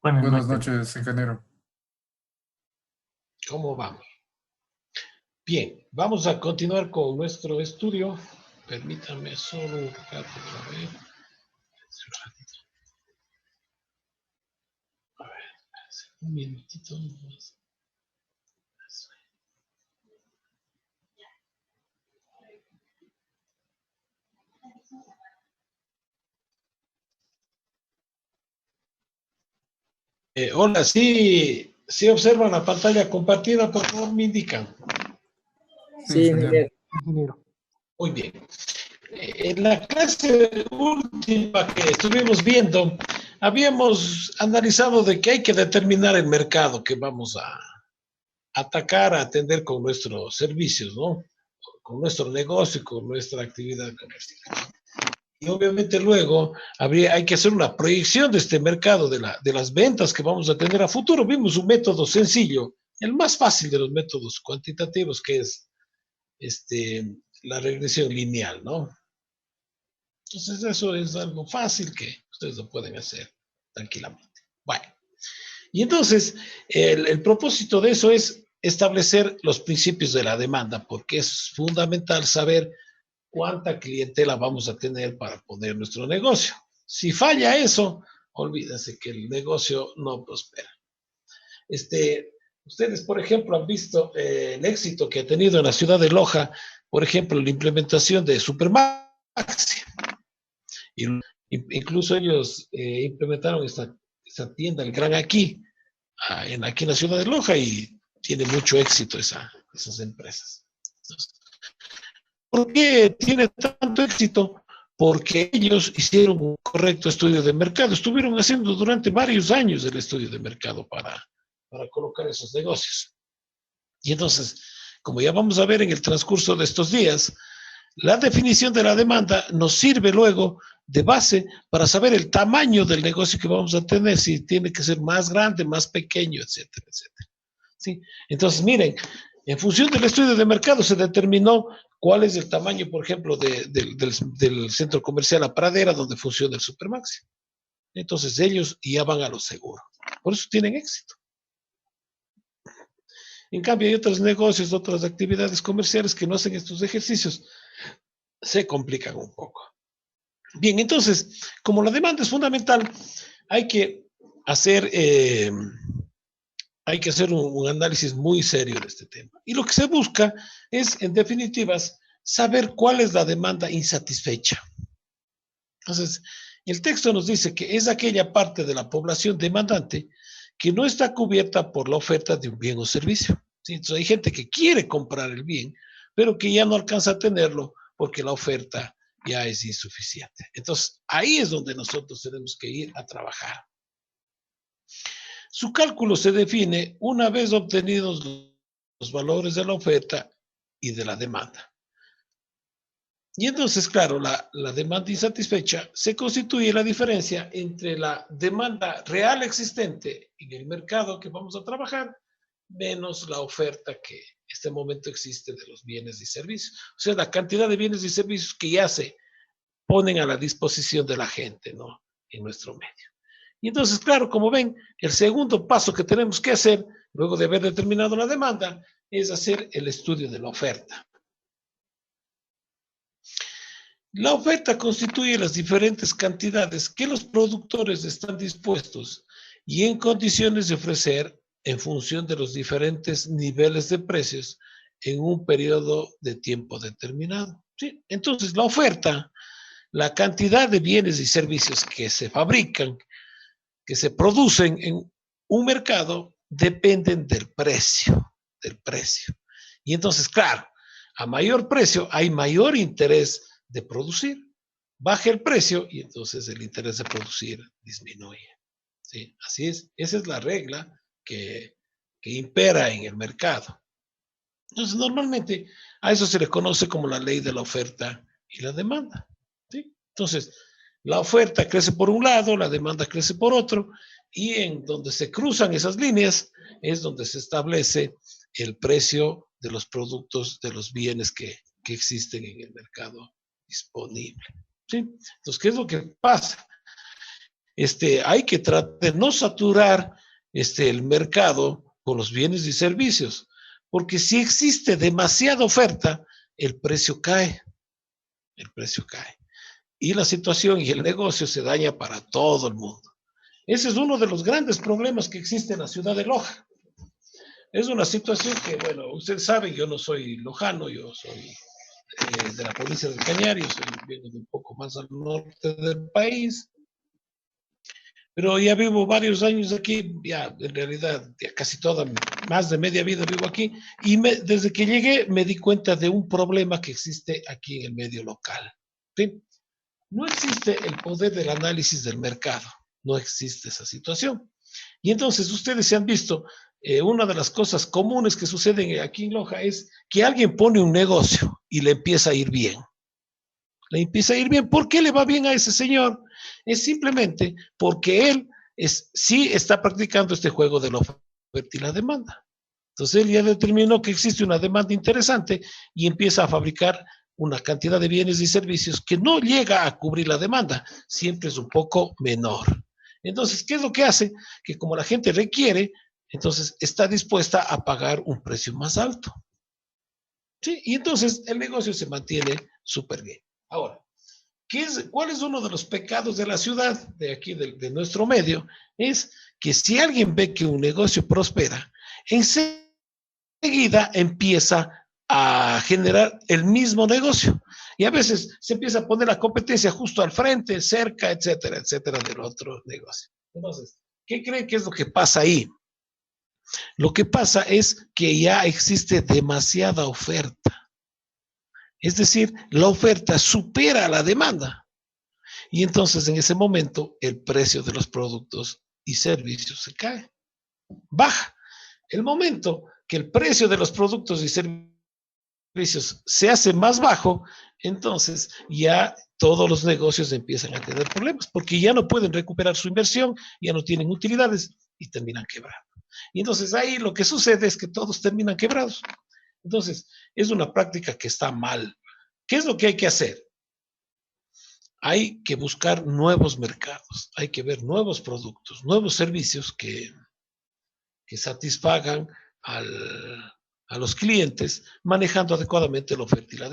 Buenas Buenas noches. noches, ingeniero. ¿Cómo vamos? Bien, vamos a continuar con nuestro estudio. Permítanme solo un rato otra vez. A ver, un minutito más. Hola, sí observan la pantalla compartida, por favor me indican. Sí, ingeniero. Muy bien. En la clase última que estuvimos viendo, habíamos analizado de que hay que determinar el mercado que vamos a atacar, a atender con nuestros servicios, ¿no? Con nuestro negocio y con nuestra actividad comercial. Y obviamente luego hay que hacer una proyección de este mercado, de las ventas que vamos a tener a futuro. Vimos un método sencillo, el más fácil de los métodos cuantitativos, que es la regresión lineal, ¿no? Entonces eso es algo fácil que ustedes lo pueden hacer tranquilamente. Bueno, y entonces el propósito de eso es establecer los principios de la demanda, porque es fundamental saber cuánta clientela vamos a tener para poner nuestro negocio. Si falla eso, olvídense que el negocio no prospera. Ustedes, por ejemplo, han visto el éxito que ha tenido en la ciudad de Loja, por ejemplo, la implementación de Supermaxi. Incluso ellos implementaron esa tienda, el Gran Aquí, aquí en la ciudad de Loja, y tiene mucho éxito esas empresas. Entonces, ¿por qué tiene tanto éxito? Porque ellos hicieron un correcto estudio de mercado. Estuvieron haciendo durante varios años el estudio de mercado para colocar esos negocios. Y entonces, como ya vamos a ver en el transcurso de estos días, la definición de la demanda nos sirve luego de base para saber el tamaño del negocio que vamos a tener, si tiene que ser más grande, más pequeño, etcétera, etcétera. ¿Sí? Entonces, miren, en función del estudio de mercado se determinó cuál es el tamaño, por ejemplo, del centro comercial La Pradera, donde funciona el Supermaxi. Entonces ellos ya van a lo seguro. Por eso tienen éxito. En cambio, hay otros negocios, otras actividades comerciales que no hacen estos ejercicios, se complican un poco. Bien, entonces, como la demanda es fundamental, hay que hacer un análisis muy serio de este tema. Y lo que se busca es, en definitivas, saber cuál es la demanda insatisfecha. Entonces, el texto nos dice que es aquella parte de la población demandante que no está cubierta por la oferta de un bien o servicio. ¿Sí? Entonces, hay gente que quiere comprar el bien, pero que ya no alcanza a tenerlo porque la oferta ya es insuficiente. Entonces, ahí es donde nosotros tenemos que ir a trabajar. Su cálculo se define una vez obtenidos los valores de la oferta y de la demanda. Y entonces, claro, la demanda insatisfecha se constituye la diferencia entre la demanda real existente en el mercado que vamos a trabajar menos la oferta que en este momento existe de los bienes y servicios. O sea, la cantidad de bienes y servicios que ya se ponen a la disposición de la gente, ¿no? En nuestro medio. Y entonces, claro, como ven, el segundo paso que tenemos que hacer, luego de haber determinado la demanda, es hacer el estudio de la oferta. La oferta constituye las diferentes cantidades que los productores están dispuestos y en condiciones de ofrecer en función de los diferentes niveles de precios en un periodo de tiempo determinado. ¿Sí? Entonces, la oferta, la cantidad de bienes y servicios que se fabrican, que se producen en un mercado, dependen del precio. Y entonces, claro, a mayor precio hay mayor interés de producir. Baja el precio y entonces el interés de producir disminuye. ¿Sí? Así es, esa es la regla que impera en el mercado. Entonces, normalmente a eso se le conoce como la ley de la oferta y la demanda. ¿Sí? Entonces, la oferta crece por un lado, la demanda crece por otro, y en donde se cruzan esas líneas es donde se establece el precio de los productos, de los bienes que existen en el mercado disponible. ¿Sí? Entonces, ¿qué es lo que pasa? hay que tratar de no saturar el mercado con los bienes y servicios, porque si existe demasiada oferta, el precio cae, y la situación y el negocio se daña para todo el mundo. Ese es uno de los grandes problemas que existe en la ciudad de Loja. Es una situación que, bueno, ustedes saben, yo no soy lojano, yo soy de la provincia del Cañar, vengo de un poco más al norte del país, pero ya vivo varios años aquí, ya en realidad ya casi toda, más de media vida vivo aquí, y desde que llegué me di cuenta de un problema que existe aquí en el medio local. ¿Sí? No existe el poder del análisis del mercado, no existe esa situación. Y entonces ustedes se han visto, una de las cosas comunes que suceden aquí en Loja es que alguien pone un negocio y le empieza a ir bien. Le empieza a ir bien. ¿Por qué le va bien a ese señor? Es simplemente porque él sí está practicando este juego de la oferta y la demanda. Entonces él ya determinó que existe una demanda interesante y empieza a fabricar una cantidad de bienes y servicios que no llega a cubrir la demanda, siempre es un poco menor. Entonces, ¿qué es lo que hace? Que como la gente requiere, entonces está dispuesta a pagar un precio más alto. ¿Sí? Y entonces el negocio se mantiene súper bien. Ahora, ¿cuál es uno de los pecados de la ciudad, de aquí, de nuestro medio? Es que si alguien ve que un negocio prospera, enseguida empieza a generar el mismo negocio. Y a veces se empieza a poner la competencia justo al frente, cerca, etcétera, del otro negocio. Entonces, ¿qué creen que es lo que pasa ahí? Lo que pasa es que ya existe demasiada oferta. Es decir, la oferta supera la demanda. Y entonces en ese momento el precio de los productos y servicios se cae, baja. El momento que el precio de los productos y servicios se hace más bajo, entonces ya todos los negocios empiezan a tener problemas porque ya no pueden recuperar su inversión, ya no tienen utilidades y terminan quebrando. Y entonces ahí lo que sucede es que todos terminan quebrados. Entonces es una práctica que está mal. ¿Qué es lo que hay que hacer? Hay que buscar nuevos mercados, hay que ver nuevos productos, nuevos servicios que satisfagan a los clientes manejando adecuadamente la oferta y la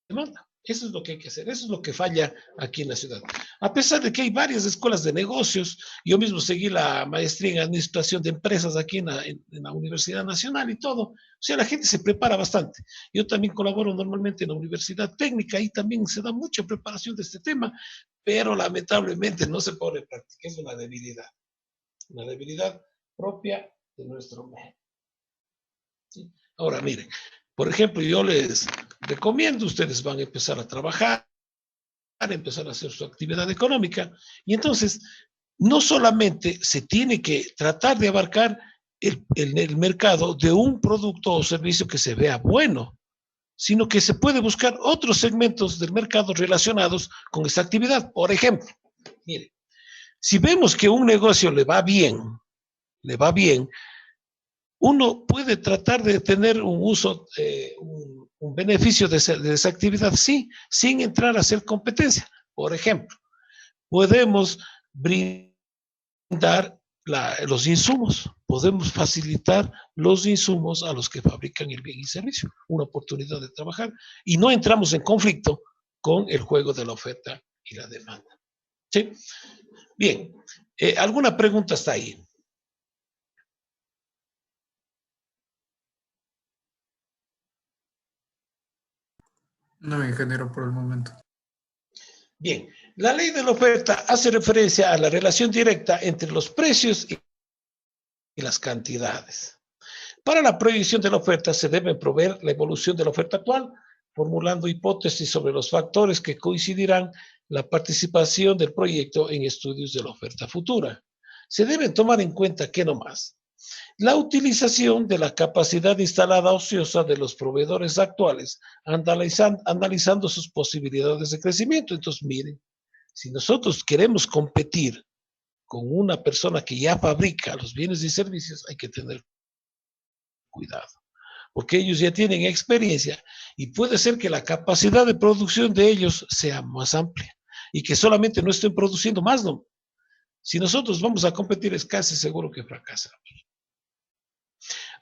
demanda. Eso es lo que hay que hacer, eso es lo que falla aquí en la ciudad. A pesar de que hay varias escuelas de negocios, yo mismo seguí la maestría en administración de empresas aquí en la Universidad Nacional y todo, o sea, la gente se prepara bastante. Yo también colaboro normalmente en la Universidad Técnica y también se da mucha preparación de este tema, pero lamentablemente no se pone en práctica, es una debilidad propia de nuestro medio. ¿Sí? Ahora, miren, por ejemplo, yo les recomiendo, ustedes van a empezar a trabajar, a empezar a hacer su actividad económica, y entonces no solamente se tiene que tratar de abarcar el mercado de un producto o servicio que se vea bueno, sino que se puede buscar otros segmentos del mercado relacionados con esta actividad. Por ejemplo, mire, si vemos que un negocio le va bien, uno puede tratar de tener un uso, un beneficio de esa actividad, sí, sin entrar a hacer competencia. Por ejemplo, podemos brindar los insumos, podemos facilitar los insumos a los que fabrican el bien y servicio, una oportunidad de trabajar, y no entramos en conflicto con el juego de la oferta y la demanda. ¿Sí? Bien, ¿alguna pregunta hasta ahí? No, ingeniero, por el momento. Bien, la ley de la oferta hace referencia a la relación directa entre los precios y las cantidades. Para la proyección de la oferta se debe proveer la evolución de la oferta actual, formulando hipótesis sobre los factores que coincidirán la participación del proyecto en estudios de la oferta futura. Se deben tomar en cuenta que no más la utilización de la capacidad instalada ociosa de los proveedores actuales, analizando sus posibilidades de crecimiento. Entonces, miren, si nosotros queremos competir con una persona que ya fabrica los bienes y servicios, hay que tener cuidado, porque ellos ya tienen experiencia y puede ser que la capacidad de producción de ellos sea más amplia y que solamente no estén produciendo más, ¿no? Si nosotros vamos a competir, es casi seguro que fracasamos.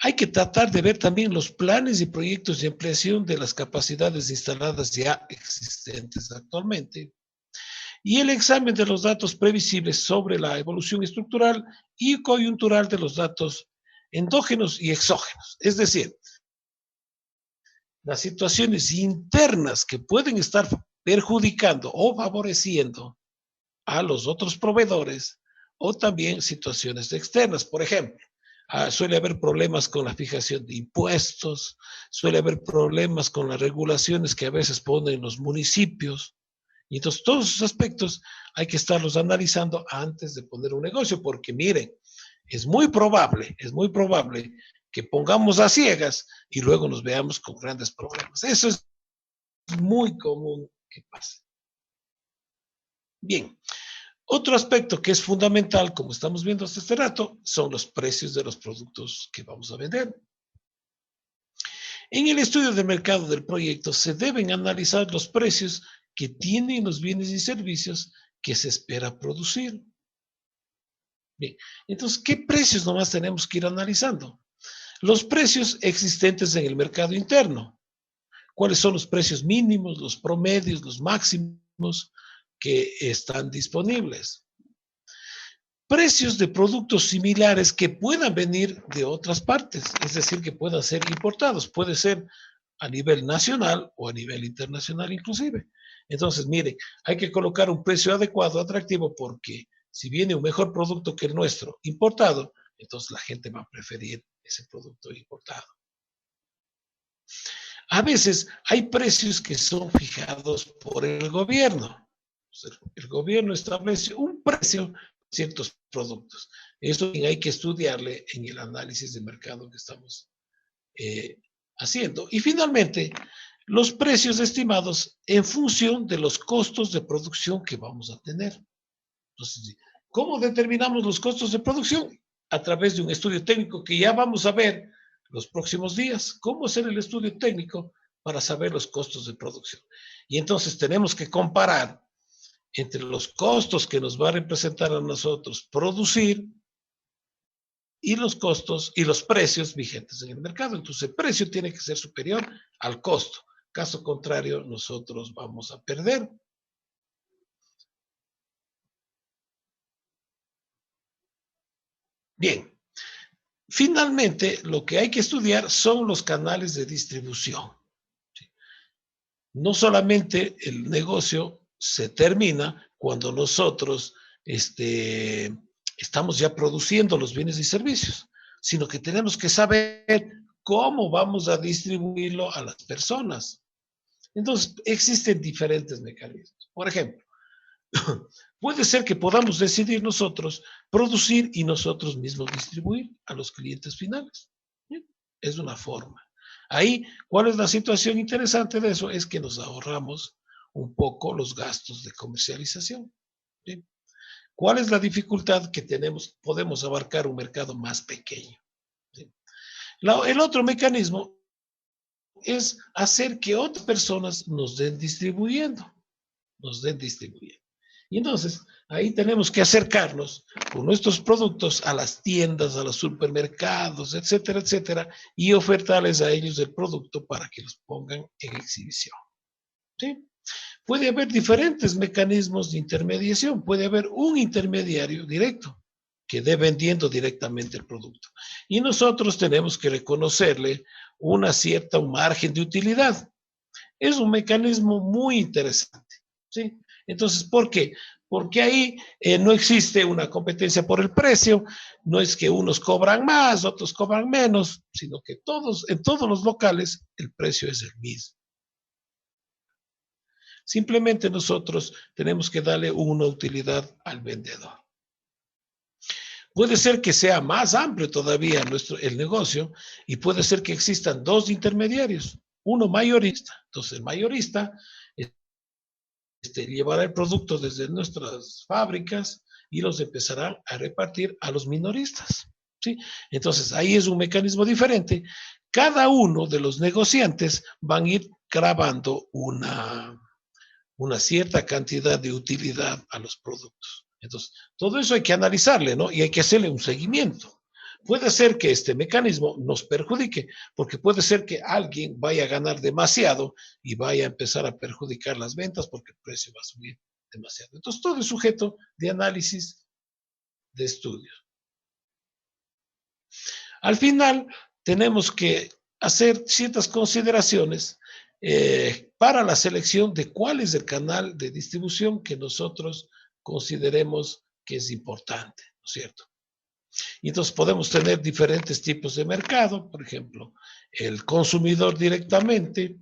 Hay que tratar de ver también los planes y proyectos de ampliación de las capacidades instaladas ya existentes actualmente y el examen de los datos previsibles sobre la evolución estructural y coyuntural de los datos endógenos y exógenos. Es decir, las situaciones internas que pueden estar perjudicando o favoreciendo a los otros proveedores o también situaciones externas. Por ejemplo, suele haber problemas con la fijación de impuestos, suele haber problemas con las regulaciones que a veces ponen los municipios. Y entonces todos esos aspectos hay que estarlos analizando antes de poner un negocio, porque miren, es muy probable que pongamos a ciegas y luego nos veamos con grandes problemas. Eso es muy común que pase. Bien, otro aspecto que es fundamental, como estamos viendo hasta este rato, son los precios de los productos que vamos a vender. En el estudio de mercado del proyecto se deben analizar los precios que tienen los bienes y servicios que se espera producir. Bien, entonces, ¿qué precios nomás tenemos que ir analizando? Los precios existentes en el mercado interno. ¿Cuáles son los precios mínimos, los promedios, los máximos que están disponibles? Precios de productos similares que puedan venir de otras partes, es decir, que puedan ser importados. Puede ser a nivel nacional o a nivel internacional inclusive. Entonces, miren, hay que colocar un precio adecuado, atractivo, porque si viene un mejor producto que el nuestro importado, entonces la gente va a preferir ese producto importado. A veces hay precios que son fijados por el gobierno. El gobierno establece un precio por ciertos productos. Eso hay que estudiarle en el análisis de mercado que estamos haciendo. Y finalmente, los precios estimados en función de los costos de producción que vamos a tener. Entonces, ¿cómo determinamos los costos de producción? A través de un estudio técnico que ya vamos a ver los próximos días. ¿Cómo hacer el estudio técnico para saber los costos de producción? Y entonces tenemos que comparar entre los costos que nos va a representar a nosotros producir y los costos y los precios vigentes en el mercado. Entonces, el precio tiene que ser superior al costo. Caso contrario, nosotros vamos a perder. Bien, finalmente, lo que hay que estudiar son los canales de distribución. No solamente el negocio se termina cuando nosotros estamos ya produciendo los bienes y servicios, sino que tenemos que saber cómo vamos a distribuirlo a las personas. Entonces, existen diferentes mecanismos. Por ejemplo, puede ser que podamos decidir nosotros producir y nosotros mismos distribuir a los clientes finales. Es una forma. Ahí, ¿cuál es la situación interesante de eso? Es que nos ahorramos un poco los gastos de comercialización. ¿Sí? ¿Cuál es la dificultad que tenemos? Podemos abarcar un mercado más pequeño. ¿Sí? El otro mecanismo es hacer que otras personas nos den distribuyendo. Y entonces, ahí tenemos que acercarnos con nuestros productos a las tiendas, a los supermercados, etcétera, etcétera, y ofertarles a ellos el producto para que los pongan en exhibición. ¿Sí? Puede haber diferentes mecanismos de intermediación. Puede haber un intermediario directo que dé vendiendo directamente el producto. Y nosotros tenemos que reconocerle un margen de utilidad. Es un mecanismo muy interesante. ¿Sí? Entonces, ¿por qué? Porque ahí no existe una competencia por el precio, no es que unos cobran más, otros cobran menos, sino que en todos los locales el precio es el mismo. Simplemente nosotros tenemos que darle una utilidad al vendedor. Puede ser que sea más amplio todavía el negocio y puede ser que existan dos intermediarios, uno mayorista. Entonces, el mayorista llevará el producto desde nuestras fábricas y los empezará a repartir a los minoristas. ¿Sí? Entonces, ahí es un mecanismo diferente. Cada uno de los negociantes van a ir grabando una cierta cantidad de utilidad a los productos. Entonces, todo eso hay que analizarle, ¿no? Y hay que hacerle un seguimiento. Puede ser que este mecanismo nos perjudique, porque puede ser que alguien vaya a ganar demasiado y vaya a empezar a perjudicar las ventas porque el precio va a subir demasiado. Entonces, todo es sujeto de análisis, de estudio. Al final, tenemos que hacer ciertas consideraciones para la selección de cuál es el canal de distribución que nosotros consideremos que es importante, ¿no es cierto? Y entonces podemos tener diferentes tipos de mercado, por ejemplo, el consumidor directamente,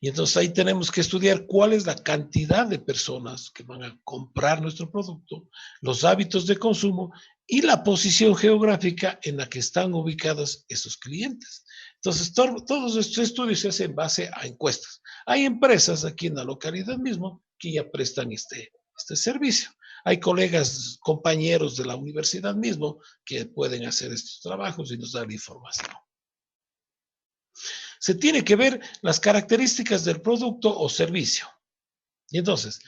y entonces ahí tenemos que estudiar cuál es la cantidad de personas que van a comprar nuestro producto, los hábitos de consumo y la posición geográfica en la que están ubicados esos clientes. Entonces, todos estos estudios se hacen en base a encuestas. Hay empresas aquí en la localidad mismo que ya prestan este servicio. Hay colegas, compañeros de la universidad mismo que pueden hacer estos trabajos y nos dan información. Se tiene que ver las características del producto o servicio. Y entonces,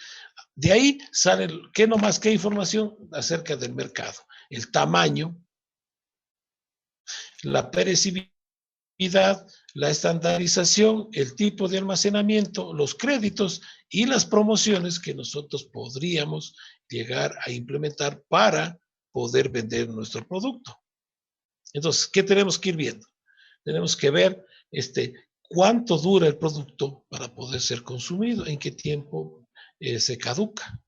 de ahí sale, qué información acerca del mercado. El tamaño, la perecibilidad, la estandarización, el tipo de almacenamiento, los créditos y las promociones que nosotros podríamos llegar a implementar para poder vender nuestro producto. Entonces, ¿qué tenemos que ir viendo? Tenemos que ver cuánto dura el producto para poder ser consumido, en qué tiempo se caduca.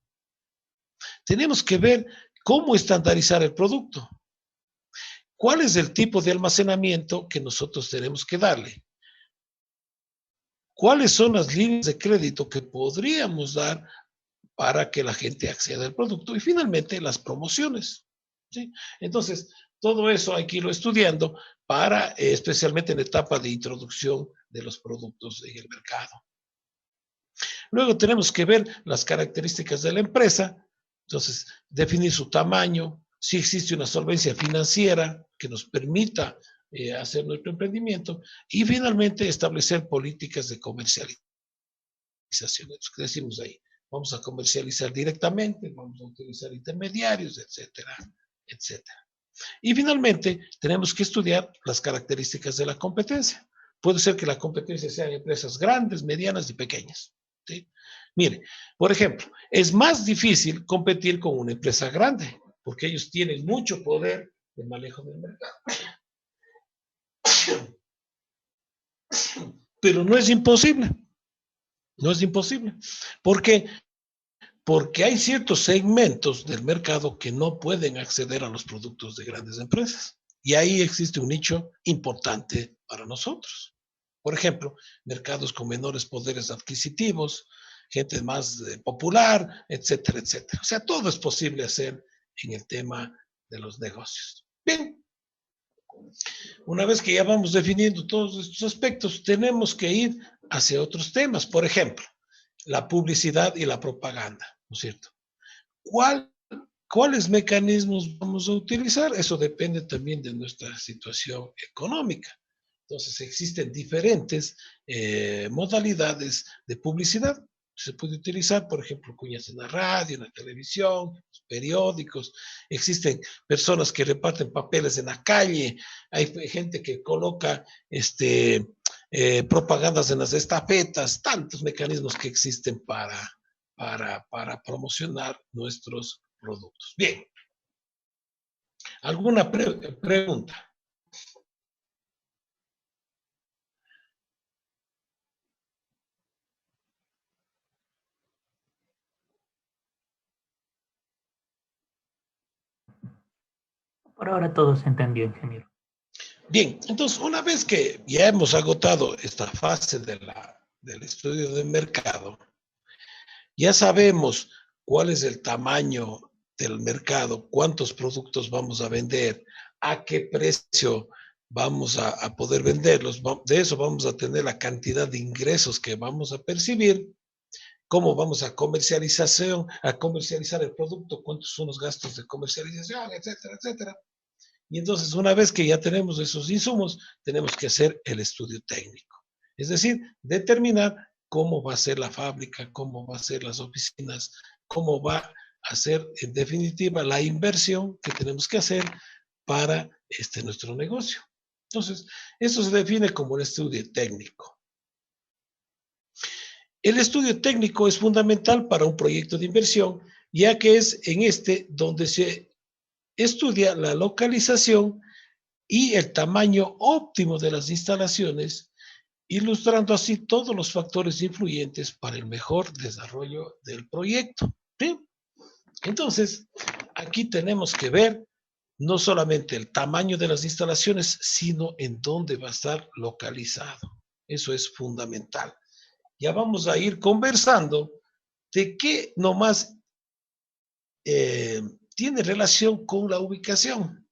Tenemos que ver cómo estandarizar el producto. ¿Cuál es el tipo de almacenamiento que nosotros tenemos que darle? ¿Cuáles son las líneas de crédito que podríamos dar para que la gente acceda al producto? Y finalmente, las promociones, ¿sí? Entonces, todo eso hay que irlo estudiando para, especialmente en la etapa de introducción de los productos en el mercado. Luego tenemos que ver las características de la empresa, entonces definir su tamaño, si existe una solvencia financiera que nos permita hacer nuestro emprendimiento y finalmente establecer políticas de comercialización. ¿Qué decimos ahí? Vamos a comercializar directamente, vamos a utilizar intermediarios, etcétera, etcétera. Y finalmente, tenemos que estudiar las características de la competencia. Puede ser que la competencia sean empresas grandes, medianas y pequeñas, ¿sí? Mire, por ejemplo, es más difícil competir con una empresa grande, porque ellos tienen mucho poder de manejo del mercado. Pero no es imposible. No es imposible. ¿Por qué? Porque hay ciertos segmentos del mercado que no pueden acceder a los productos de grandes empresas. Y ahí existe un nicho importante para nosotros. Por ejemplo, mercados con menores poderes adquisitivos, gente más popular, etcétera, etcétera. O sea, todo es posible hacer en el tema de los negocios. Bien, una vez que ya vamos definiendo todos estos aspectos, tenemos que ir hacia otros temas. Por ejemplo, la publicidad y la propaganda, ¿no es cierto? ¿Cuáles mecanismos vamos a utilizar? Eso depende también de nuestra situación económica. Entonces, existen diferentes modalidades de publicidad. Se puede utilizar, por ejemplo, cuñas en la radio, en la televisión, periódicos. Existen personas que reparten papeles en la calle. Hay gente que coloca propagandas en las estafetas. Tantos mecanismos que existen para promocionar nuestros productos. Bien. ¿Alguna pregunta? Por ahora todo se entendió, ingeniero. Bien, entonces una vez que ya hemos agotado esta fase del estudio de mercado, ya sabemos cuál es el tamaño del mercado, cuántos productos vamos a vender, a qué precio vamos a poder venderlos, de eso vamos a tener la cantidad de ingresos que vamos a percibir, cómo vamos a comercializar el producto, cuántos son los gastos de comercialización, etcétera, etcétera. Y entonces, una vez que ya tenemos esos insumos, tenemos que hacer el estudio técnico. Es decir, determinar cómo va a ser la fábrica, cómo va a ser las oficinas, cómo va hacer, en definitiva, la inversión que tenemos que hacer para nuestro negocio. Entonces, eso se define como un estudio técnico. El estudio técnico es fundamental para un proyecto de inversión, ya que es en donde se estudia la localización y el tamaño óptimo de las instalaciones, ilustrando así todos los factores influyentes para el mejor desarrollo del proyecto. ¿Sí? Entonces, aquí tenemos que ver no solamente el tamaño de las instalaciones, sino en dónde va a estar localizado. Eso es fundamental. Ya vamos a ir conversando de qué nomás tiene relación con la ubicación.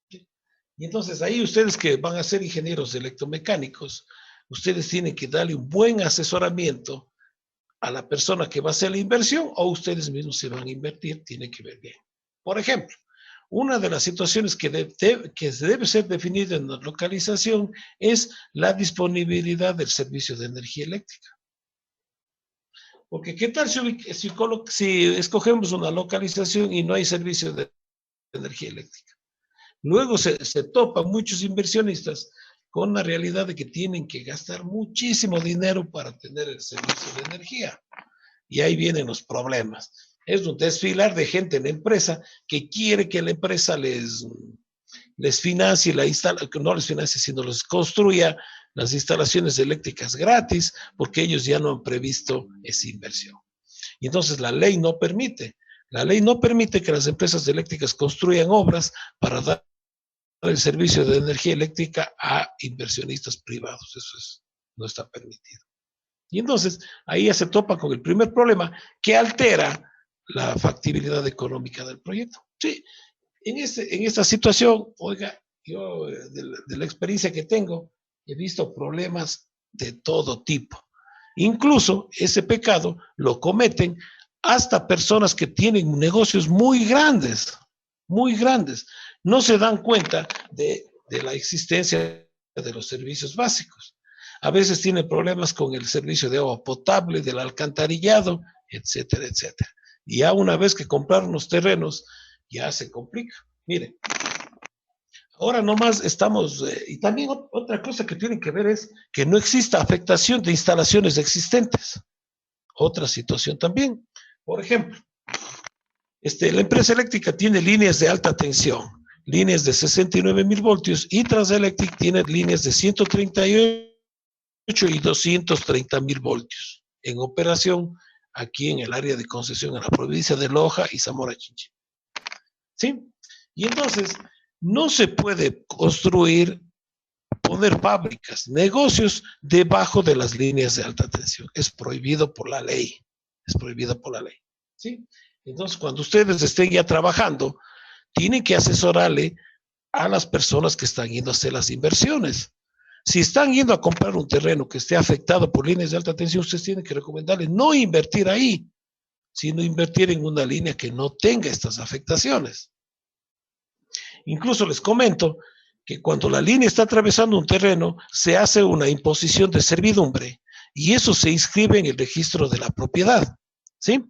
Y entonces ahí ustedes que van a ser ingenieros electromecánicos, ustedes tienen que darle un buen asesoramiento a la persona que va a hacer la inversión, o ustedes mismos se van a invertir, tienen que ver bien. Por ejemplo, una de las situaciones que debe ser definida en la localización es la disponibilidad del servicio de energía eléctrica. Porque ¿qué tal si escogemos una localización y no hay servicio de energía eléctrica? Luego se topan muchos inversionistas con la realidad de que tienen que gastar muchísimo dinero para tener el servicio de energía. Y ahí vienen los problemas. Es un desfilar de gente en la empresa que quiere que la empresa les financie no les financie, sino les construya las instalaciones eléctricas gratis, porque ellos ya no han previsto esa inversión. Y entonces la ley no permite. La ley no permite que las empresas eléctricas construyan obras para dar el servicio de energía eléctrica a inversionistas privados. Eso no está permitido. Y entonces ahí ya se topa con el primer problema que altera la factibilidad económica del proyecto. Sí, en esta situación, oiga, yo de la experiencia que tengo, he visto problemas de todo tipo. Incluso ese pecado lo cometen hasta personas que tienen negocios muy grandes, muy grandes. No se dan cuenta de la existencia de los servicios básicos. A veces tienen problemas con el servicio de agua potable, del alcantarillado, etcétera, etcétera. Y ya una vez que compraron los terrenos, ya se complica. Miren, ahora nomás estamos, y también otra cosa que tienen que ver es que no exista afectación de instalaciones existentes. Otra situación también. Por ejemplo, la empresa eléctrica tiene líneas de alta tensión, líneas de 69,000 voltios, y Transelectric tiene líneas de 138 y 230,000 voltios en operación aquí en el área de concesión en la provincia de Loja y Zamora Chinchipe. ¿Sí? Y entonces no se puede construir, poner fábricas, negocios debajo de las líneas de alta tensión. Es prohibido por la ley. Es prohibido por la ley. ¿Sí? Entonces, cuando ustedes estén ya trabajando, tienen que asesorarle a las personas que están yendo a hacer las inversiones. Si están yendo a comprar un terreno que esté afectado por líneas de alta tensión, ustedes tienen que recomendarles no invertir ahí, sino invertir en una línea que no tenga estas afectaciones. Incluso les comento que cuando la línea está atravesando un terreno, se hace una imposición de servidumbre y eso se inscribe en el registro de la propiedad. ¿Sí?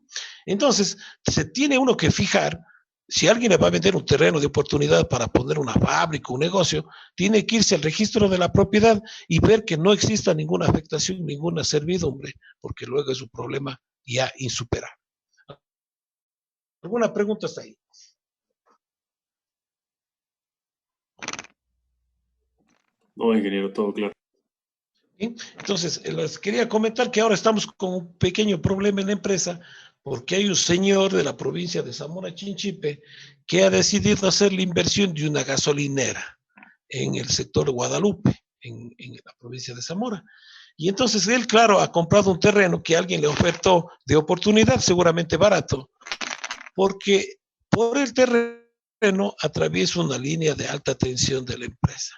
Entonces, se tiene uno que fijar, si alguien le va a vender un terreno de oportunidad para poner una fábrica, un negocio, tiene que irse al registro de la propiedad y ver que no exista ninguna afectación, ninguna servidumbre, porque luego es un problema ya insuperable. ¿Alguna pregunta hasta ahí? No, ingeniero, todo claro. ¿Sí? Entonces, les quería comentar que ahora estamos con un pequeño problema en la empresa porque hay un señor de la provincia de Zamora Chinchipe que ha decidido hacer la inversión de una gasolinera en el sector de Guadalupe, en la provincia de Zamora. Y entonces él, claro, ha comprado un terreno que alguien le ofertó de oportunidad, seguramente barato, porque por el terreno atraviesa una línea de alta tensión de la empresa.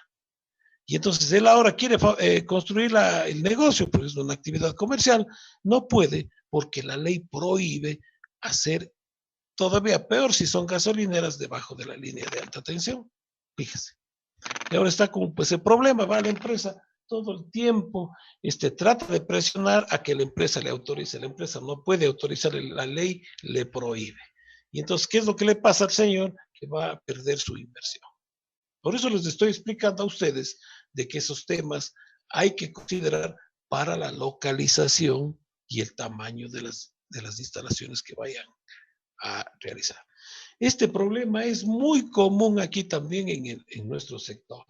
Y entonces él ahora quiere construir el negocio, pues es una actividad comercial, no puede porque la ley prohíbe hacer todavía peor si son gasolineras debajo de la línea de alta tensión. Fíjese. Y ahora está con pues el problema, va a la empresa todo el tiempo, trata de presionar a que la empresa le autorice. La empresa no puede autorizar, la ley le prohíbe. Y entonces, ¿qué es lo que le pasa al señor? Que va a perder su inversión. Por eso les estoy explicando a ustedes de que esos temas hay que considerar para la localización y el tamaño de las instalaciones que vayan a realizar. Este problema es muy común aquí también en nuestro sector.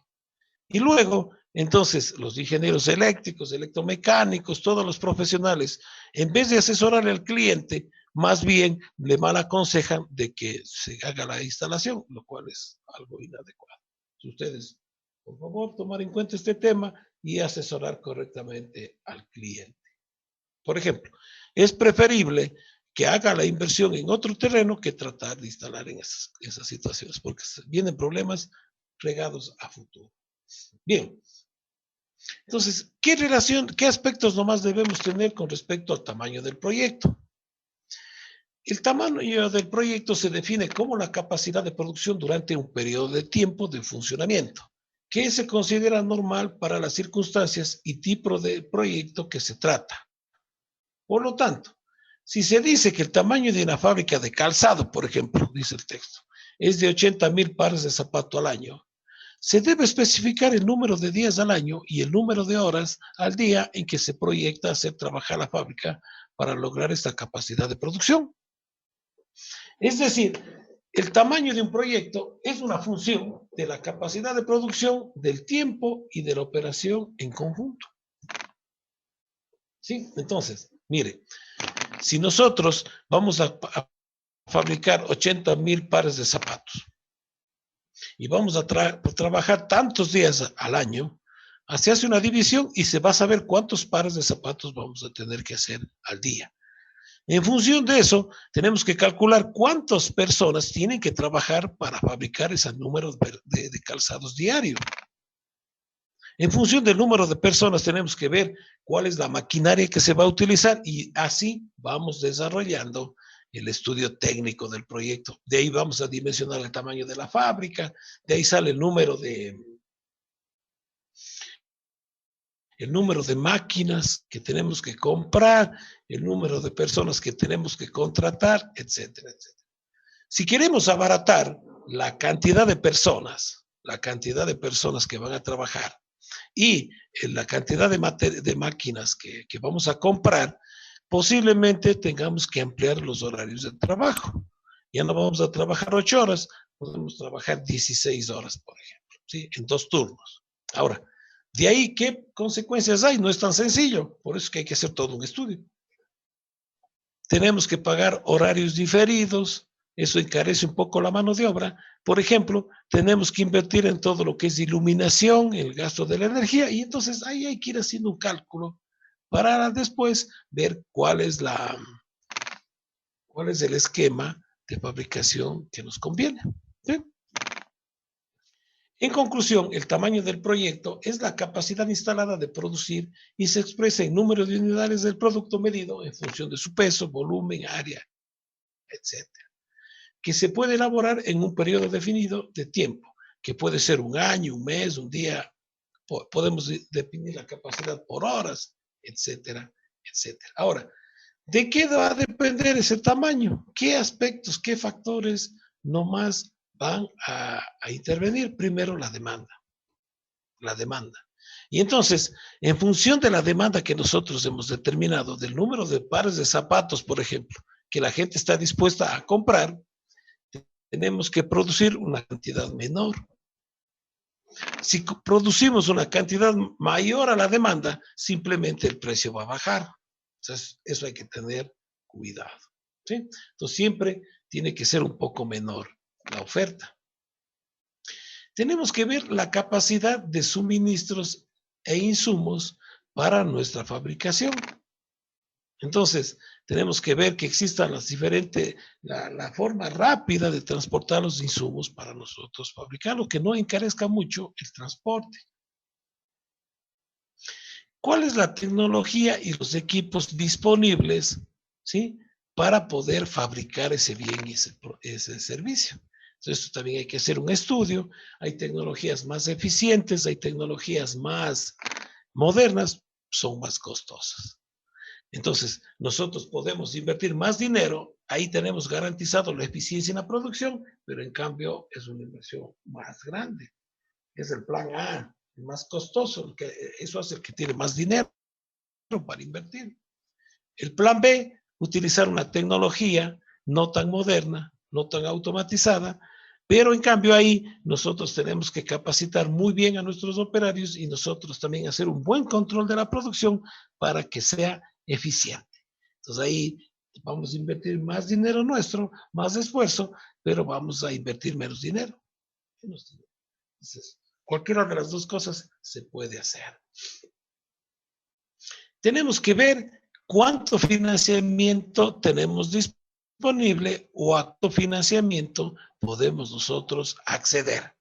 Y luego, entonces, los ingenieros eléctricos, electromecánicos, todos los profesionales, en vez de asesorar al cliente, más bien le mal aconsejan de que se haga la instalación, lo cual es algo inadecuado. Ustedes, por favor, tomar en cuenta este tema y asesorar correctamente al cliente. Por ejemplo, es preferible que haga la inversión en otro terreno que tratar de instalar en esas situaciones, porque vienen problemas regados a futuro. Bien, entonces, ¿qué relación, qué aspectos nomás debemos tener con respecto al tamaño del proyecto? El tamaño del proyecto se define como la capacidad de producción durante un periodo de tiempo de funcionamiento, que se considera normal para las circunstancias y tipo de proyecto que se trata. Por lo tanto, si se dice que el tamaño de una fábrica de calzado, por ejemplo, dice el texto, es de 80,000 pares de zapato al año, se debe especificar el número de días al año y el número de horas al día en que se proyecta hacer trabajar la fábrica para lograr esta capacidad de producción. Es decir, el tamaño de un proyecto es una función de la capacidad de producción, del tiempo y de la operación en conjunto. ¿Sí? Entonces, mire, si nosotros vamos a fabricar 80,000 pares de zapatos y vamos a trabajar tantos días al año, se hace una división y se va a saber cuántos pares de zapatos vamos a tener que hacer al día. En función de eso, tenemos que calcular cuántas personas tienen que trabajar para fabricar ese número de calzados diarios. En función del número de personas, tenemos que ver cuál es la maquinaria que se va a utilizar y así vamos desarrollando el estudio técnico del proyecto. De ahí vamos a dimensionar el tamaño de la fábrica, de ahí sale el número de máquinas que tenemos que comprar, el número de personas que tenemos que contratar, etcétera, etcétera. Si queremos abaratar la cantidad de personas que van a trabajar y la cantidad de máquinas que vamos a comprar, posiblemente tengamos que ampliar los horarios de trabajo. Ya no vamos a trabajar 8 horas, podemos trabajar 16 horas, por ejemplo, ¿sí? En 2 turnos. Ahora, de ahí, ¿qué consecuencias hay? No es tan sencillo, por eso es que hay que hacer todo un estudio. Tenemos que pagar horarios diferidos, eso encarece un poco la mano de obra. Por ejemplo, tenemos que invertir en todo lo que es iluminación, el gasto de la energía, y entonces ahí hay que ir haciendo un cálculo para después ver cuál es el esquema de fabricación que nos conviene. ¿Sí? En conclusión, el tamaño del proyecto es la capacidad instalada de producir y se expresa en número de unidades del producto medido en función de su peso, volumen, área, etc. Que se puede elaborar en un periodo definido de tiempo, que puede ser un año, un mes, un día. Podemos definir la capacidad por horas, etcétera, etcétera. Ahora, ¿de qué va a depender ese tamaño? ¿Qué aspectos, qué factores nomás van a intervenir? Primero, la demanda. La demanda. Y entonces, en función de la demanda que nosotros hemos determinado, del número de pares de zapatos, por ejemplo, que la gente está dispuesta a comprar, tenemos que producir una cantidad menor. Si producimos una cantidad mayor a la demanda, simplemente el precio va a bajar. Entonces, eso hay que tener cuidado. ¿Sí? Entonces, siempre tiene que ser un poco menor la oferta. Tenemos que ver la capacidad de suministros e insumos para nuestra fabricación. Entonces, tenemos que ver que existan la forma rápida de transportar los insumos para nosotros fabricarlo, que no encarezca mucho el transporte. ¿Cuál es la tecnología y los equipos disponibles, ¿sí?, para poder fabricar ese bien y ese servicio? Entonces, esto también hay que hacer un estudio. Hay tecnologías más eficientes, hay tecnologías más modernas, son más costosas. Entonces, nosotros podemos invertir más dinero ahí tenemos garantizado la eficiencia en la producción, pero en cambio es una inversión más grande. Es el plan A, el más costoso, eso hace que tiene más dinero para invertir. El plan B, utilizar una tecnología no tan moderna, no tan automatizada, pero en cambio ahí nosotros tenemos que capacitar muy bien a nuestros operarios y nosotros también hacer un buen control de la producción para que sea eficiente. Entonces ahí vamos a invertir más dinero nuestro, más esfuerzo, pero vamos a invertir menos dinero. Entonces, cualquiera de las dos cosas se puede hacer. Tenemos que ver cuánto financiamiento tenemos disponible o a cuánto financiamiento podemos nosotros acceder.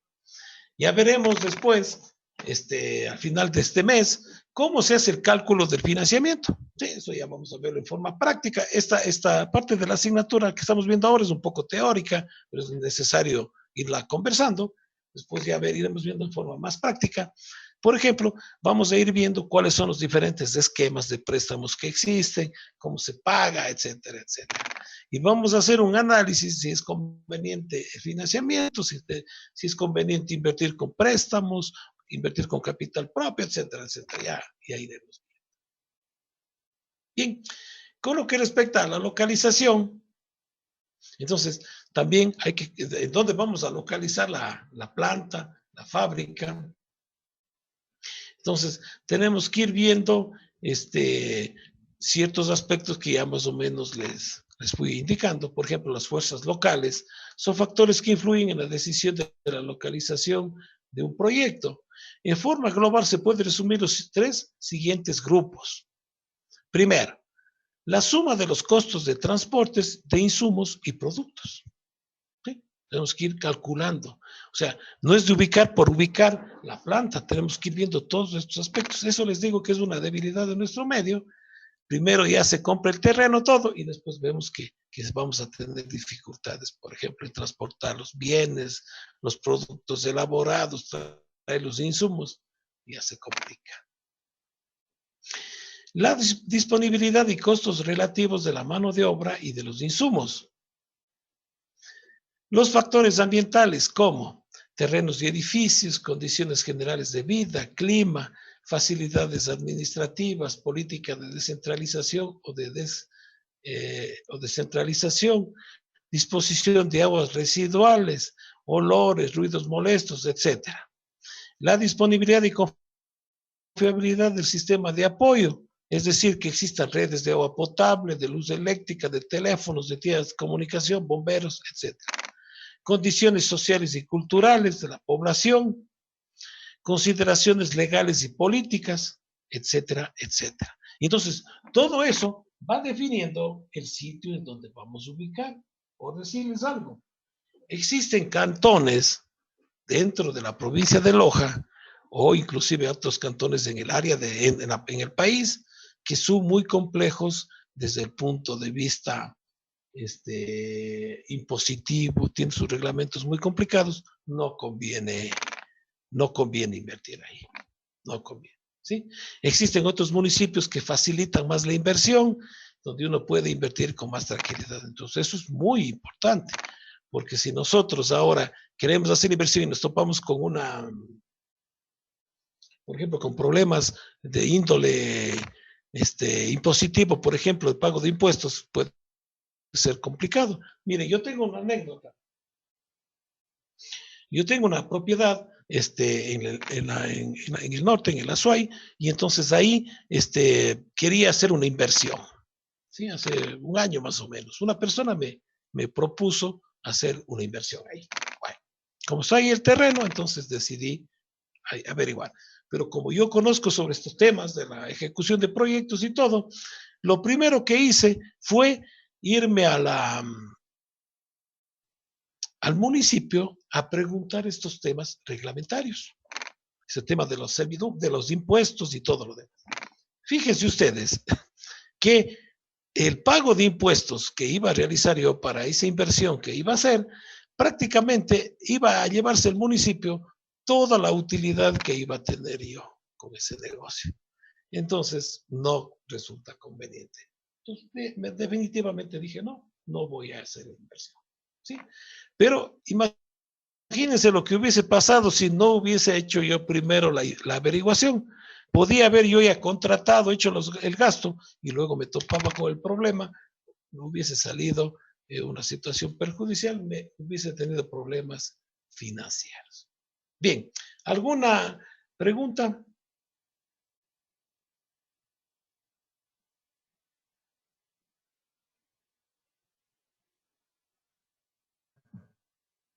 Ya veremos después, al final de este mes, cómo se hace el cálculo del financiamiento. Sí, eso ya vamos a verlo en forma práctica. Esta parte de la asignatura que estamos viendo ahora es un poco teórica, pero es necesario irla conversando. Después ya iremos viendo en forma más práctica. Por ejemplo, vamos a ir viendo cuáles son los diferentes esquemas de préstamos que existen, cómo se paga, etcétera, etcétera. Y vamos a hacer un análisis si es conveniente el financiamiento, si es conveniente invertir con préstamos, invertir con capital propio, etcétera, etcétera. Ya iremos. Bien, con lo que respecta a la localización, entonces también hay que, ¿en dónde vamos a localizar la planta, la fábrica? Entonces, tenemos que ir viendo ciertos aspectos que ya más o menos les fui indicando. Por ejemplo, las fuerzas locales son factores que influyen en la decisión de la localización de un proyecto. En forma global se puede resumir los tres siguientes grupos. Primero, la suma de los costos de transportes, de insumos y productos. ¿Sí? Tenemos que ir calculando. O sea, no es de ubicar por ubicar la planta, tenemos que ir viendo todos estos aspectos. Eso les digo que es una debilidad de nuestro medio. Primero ya se compra el terreno todo y después vemos que vamos a tener dificultades, por ejemplo, en transportar los bienes, los productos elaborados, traer los insumos, ya se complica. La disponibilidad y costos relativos de la mano de obra y de los insumos. Los factores ambientales como terrenos y edificios, condiciones generales de vida, clima, facilidades administrativas, política de descentralización o descentralización, disposición de aguas residuales, olores, ruidos molestos, etc. La disponibilidad y confiabilidad del sistema de apoyo, es decir, que existan redes de agua potable, de luz eléctrica, de teléfonos, de tiendas de comunicación, bomberos, etc. Condiciones sociales y culturales de la población, consideraciones legales y políticas, etcétera, etcétera. Entonces, todo eso va definiendo el sitio en donde vamos a ubicar. Por decirles algo, existen cantones dentro de la provincia de Loja o inclusive otros cantones en el área en el país que son muy complejos desde el punto de vista impositivo, tienen sus reglamentos muy complicados, no conviene invertir ahí, no conviene, ¿sí? Existen otros municipios que facilitan más la inversión, donde uno puede invertir con más tranquilidad. Entonces, eso es muy importante, porque si nosotros ahora queremos hacer inversión y nos topamos con por ejemplo, con problemas de índole impositivo, por ejemplo, de pago de impuestos, puede ser complicado. Mire, yo tengo una anécdota. Yo tengo una propiedad en el norte, en el Azuay, y entonces ahí quería hacer una inversión. ¿Sí? Hace un año más o menos. Una persona me propuso hacer una inversión ahí. Bueno, como está ahí el terreno, entonces decidí averiguar. Pero como yo conozco sobre estos temas de la ejecución de proyectos y todo, lo primero que hice fue irme al municipio a preguntar estos temas reglamentarios. Ese tema de los impuestos y todo lo demás. Fíjense ustedes que el pago de impuestos que iba a realizar yo para esa inversión que iba a hacer, prácticamente iba a llevarse el municipio toda la utilidad que iba a tener yo con ese negocio. Entonces, no resulta conveniente. Entonces, definitivamente dije, no, no voy a hacer la inversión. ¿Sí? Pero imagínense lo que hubiese pasado si no hubiese hecho yo primero la averiguación. Podía haber yo ya contratado, hecho el gasto, y luego me topaba con el problema, no hubiese salido una situación perjudicial, me hubiese tenido problemas financieros. Bien, ¿alguna pregunta?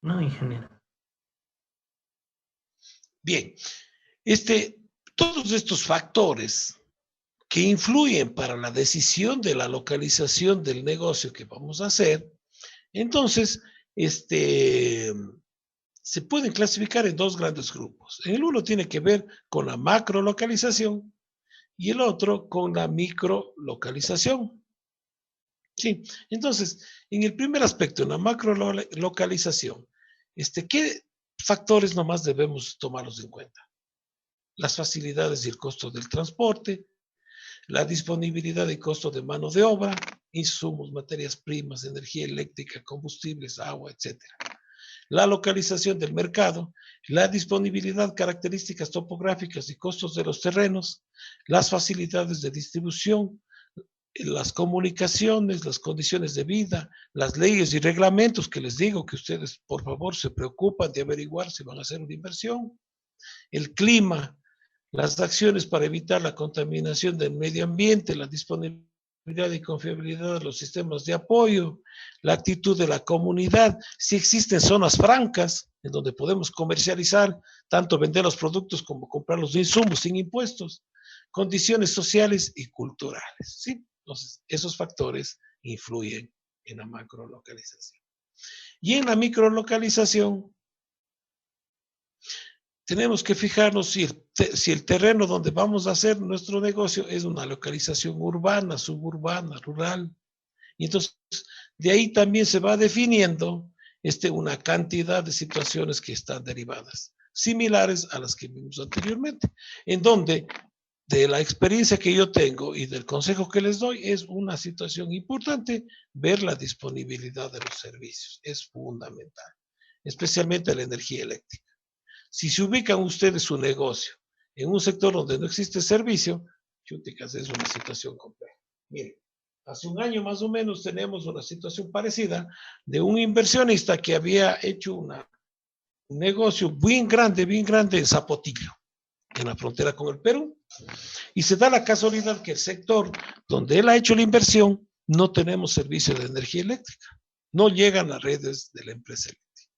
No, ingeniero. Bien, todos estos factores que influyen para la decisión de la localización del negocio que vamos a hacer, entonces, se pueden clasificar en dos grandes grupos. El uno tiene que ver con la macrolocalización y el otro con la microlocalización. Sí, entonces, en el primer aspecto, en la macrolocalización, ¿qué factores nomás debemos tomarlos en cuenta? Las facilidades y el costo del transporte, la disponibilidad y costo de mano de obra, insumos, materias primas, energía eléctrica, combustibles, agua, etc. La localización del mercado, la disponibilidad, características topográficas y costos de los terrenos, las facilidades de distribución, las comunicaciones, las condiciones de vida, las leyes y reglamentos que les digo que ustedes, por favor, se preocupan de averiguar si van a hacer una inversión, el clima, las acciones para evitar la contaminación del medio ambiente, la disponibilidad y confiabilidad de los sistemas de apoyo, la actitud de la comunidad, si existen zonas francas en donde podemos comercializar, tanto vender los productos como comprar los insumos sin impuestos, condiciones sociales y culturales, ¿sí? Entonces, esos factores influyen en la macrolocalización. Y en la microlocalización, tenemos que fijarnos si el terreno donde vamos a hacer nuestro negocio es una localización urbana, suburbana, rural. Y entonces, de ahí también se va definiendo una cantidad de situaciones que están derivadas, similares a las que vimos anteriormente, en donde de la experiencia que yo tengo y del consejo que les doy, es una situación importante ver la disponibilidad de los servicios. Es fundamental, especialmente la energía eléctrica. Si se ubican ustedes su negocio en un sector donde no existe servicio, chúticas, es una situación compleja. Miren, hace un año más o menos tenemos una situación parecida de un inversionista que había hecho un negocio bien grande en Zapotillo, en la frontera con el Perú, y se da la casualidad que el sector donde él ha hecho la inversión no tenemos servicio de energía eléctrica, no llegan las redes de la empresa eléctrica.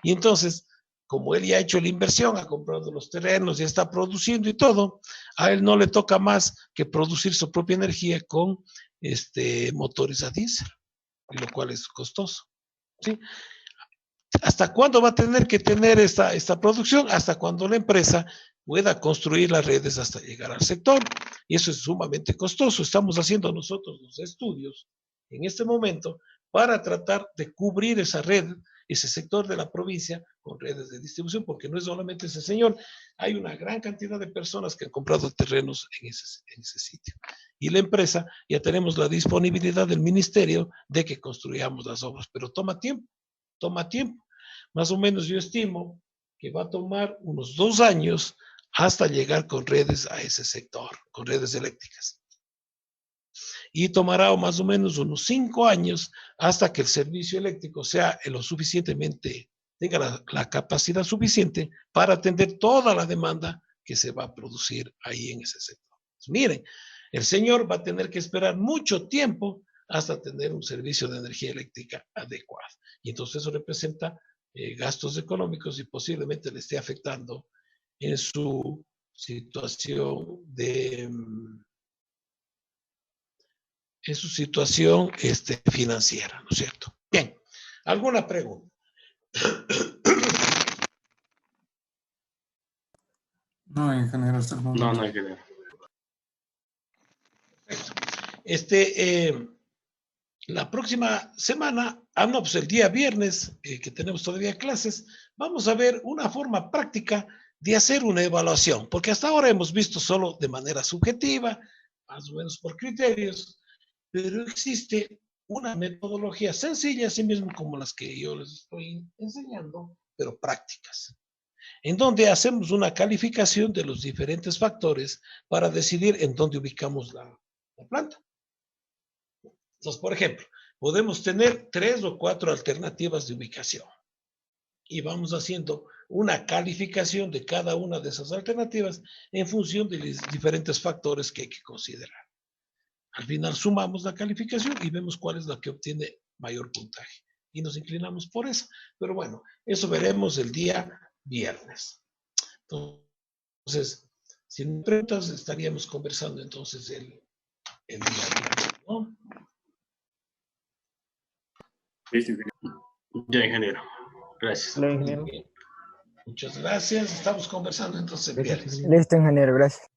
Y entonces, como él ya ha hecho la inversión, ha comprado los terrenos, ya está produciendo y todo, a él no le toca más que producir su propia energía con motores a diésel, lo cual es costoso, ¿sí? ¿Hasta cuándo va a tener que tener esta producción? Hasta cuando la empresa pueda construir las redes hasta llegar al sector. Y eso es sumamente costoso. Estamos haciendo nosotros los estudios en este momento para tratar de cubrir esa red, ese sector de la provincia con redes de distribución, porque no es solamente ese señor, hay una gran cantidad de personas que han comprado terrenos en ese sitio. Y la empresa, ya tenemos la disponibilidad del ministerio de que construyamos las obras, pero toma tiempo. Más o menos yo estimo que va a tomar unos 2 años hasta llegar con redes a ese sector, con redes eléctricas. Y tomará más o menos unos 5 años hasta que el servicio eléctrico sea lo suficientemente, tenga la capacidad suficiente para atender toda la demanda que se va a producir ahí en ese sector. Pues miren, el señor va a tener que esperar mucho tiempo hasta tener un servicio de energía eléctrica adecuado. Y entonces eso representa gastos económicos y posiblemente le esté afectando en su situación financiera, ¿no es cierto? Bien, ¿alguna pregunta? No, ingeniero, hasta el momento. No, no hay que ver. Perfecto. La próxima semana, no, pues el día viernes, que tenemos todavía clases, vamos a ver una forma práctica de hacer una evaluación, porque hasta ahora hemos visto solo de manera subjetiva, más o menos por criterios, pero existe una metodología sencilla, así mismo como las que yo les estoy enseñando, pero prácticas, en donde hacemos una calificación de los diferentes factores para decidir en dónde ubicamos la planta. Entonces, por ejemplo, podemos tener 3 o 4 alternativas de ubicación y vamos haciendo una calificación de cada una de esas alternativas en función de los diferentes factores que hay que considerar. Al final sumamos la calificación y vemos cuál es la que obtiene mayor puntaje y nos inclinamos por eso. Pero bueno, eso veremos el día viernes. Entonces, si me preguntas, estaríamos conversando entonces el día viernes, ¿no? Listo, ingeniero. Ya, ingeniero. Gracias. Hola, ingeniero. Muchas gracias. Estamos conversando entonces el viernes. Listo, ingeniero, gracias.